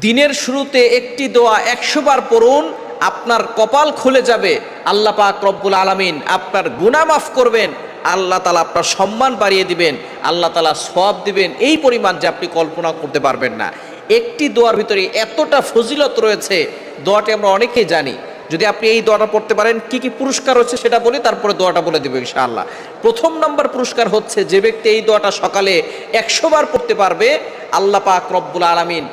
দিনের শুরুতে একটি দোয়া 100 বার পড়ুন, আপনার কপাল খুলে যাবে। আল্লাহ পাক রব্বুল আলামিন আপনার গুনাহ মাফ করবেন, আল্লাহ তাআলা আপনার সম্মান বাড়িয়ে দিবেন, আল্লাহ তাআলা সওয়াব দিবেন এই পরিমাণ যে আপনি কল্পনা করতে পারবেন না। একটি দোয়ার ভিতরে এতটা ফজিলত রয়েছে, দোয়াটি আমরা অনেকেই জানি। যদি আপনি এই দোয়াটা পড়তে পারেন, কি কি পুরস্কার হচ্ছে সেটা বলি, তারপরে দোয়াটা বলে দেব ইনশাআল্লাহ। প্রথম নাম্বার পুরস্কার হচ্ছে, যে ব্যক্তি এই দোয়াটা সকালে 100 বার পড়তে পারবে, আল্লাহ পাক রব্বুল আলামিন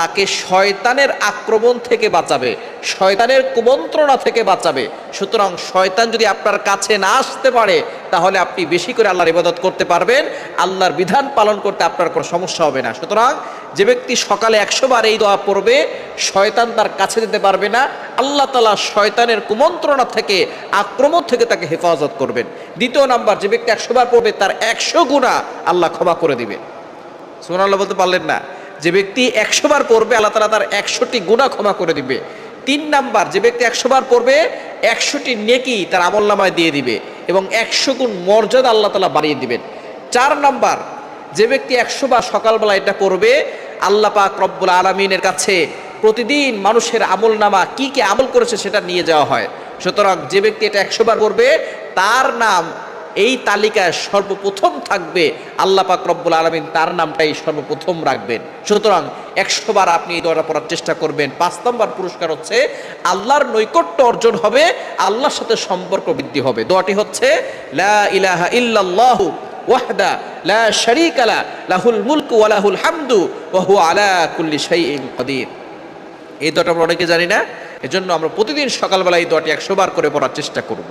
তাকে শয়তানের আক্রমণ থেকে বাঁচাবে, শয়তানের কুমন্ত্রণা থেকে বাঁচাবে। সুতরাং শয়তান যদি আপনার কাছে না আসতে পারে, তাহলে আপনি বেশি করে আল্লাহর ইবাদত করতে পারবেন, আল্লাহর বিধান পালন করতে আপনার কোনো সমস্যা হবে না। সুতরাং যে ব্যক্তি সকালে 100 বার এই দোয়া পড়বে, শয়তান তার কাছে যেতে পারবে না, আল্লাহ তাআলা শয়তানের কুমন্ত্রণা থেকে, আক্রমণ থেকে তাকে হেফাজত করবেন। দ্বিতীয় নাম্বার, যে ব্যক্তি 100 বার পড়বে তার 100 গুনাহ আল্লাহ ক্ষমা করে দিবেন। সুবহানাল্লাহ বলতে পারলেন না? যে ব্যক্তি 100 বার পড়বে, আল্লাহ তাআলা তার 100টি গুনাহ ক্ষমা করে দিবে। 3 নাম্বার, যে ব্যক্তি 100 বার পড়বে 100টি নেকি তার আমলনামায় দিয়ে দিবে এবং 100 গুণ মর্যাদা আল্লাহ তাআলা বাড়িয়ে দিবেন। 4 নাম্বার, যে ব্যক্তি 100 বার সকালবেলা এটা পড়বে, আল্লাহ পাক রব্বুল আলামিনের কাছে প্রতিদিন মানুষের আমলনামা কি কি আমল করেছে সেটা নিয়ে যাওয়া হয়। সুতরাং যে ব্যক্তি এটা 100 বার পড়বে, তার নাম এই তালিকায় সর্বপ্রথম থাকবে, আল্লাহ পাক রব্বুল আলামিন তার নামটাই সর্বপ্রথম রাখবেন। সুতরাং 100 বার আপনি এই দোয়াটা পড়ার চেষ্টা করবেন। 5 নম্বর পুরস্কার হচ্ছে, আল্লাহর নৈকট্য অর্জন হবে, আল্লাহর সাথে সম্পর্ক বৃদ্ধি হবে। দোয়াটি হচ্ছে, লা ইলাহা ইল্লাল্লাহু ওয়াহদা লা শারীকা লা লাহুল মুলকু ওয়া লাহুল হামদু ওয়া হুয়া আলা কুল্লি শাইইন কাদির। এই দোয়াটা আমরা অনেকে জানি না, এজন্য আমরা প্রতিদিন সকালবেলা এই দোয়াটি 100 বার করে পড়ার চেষ্টা করব।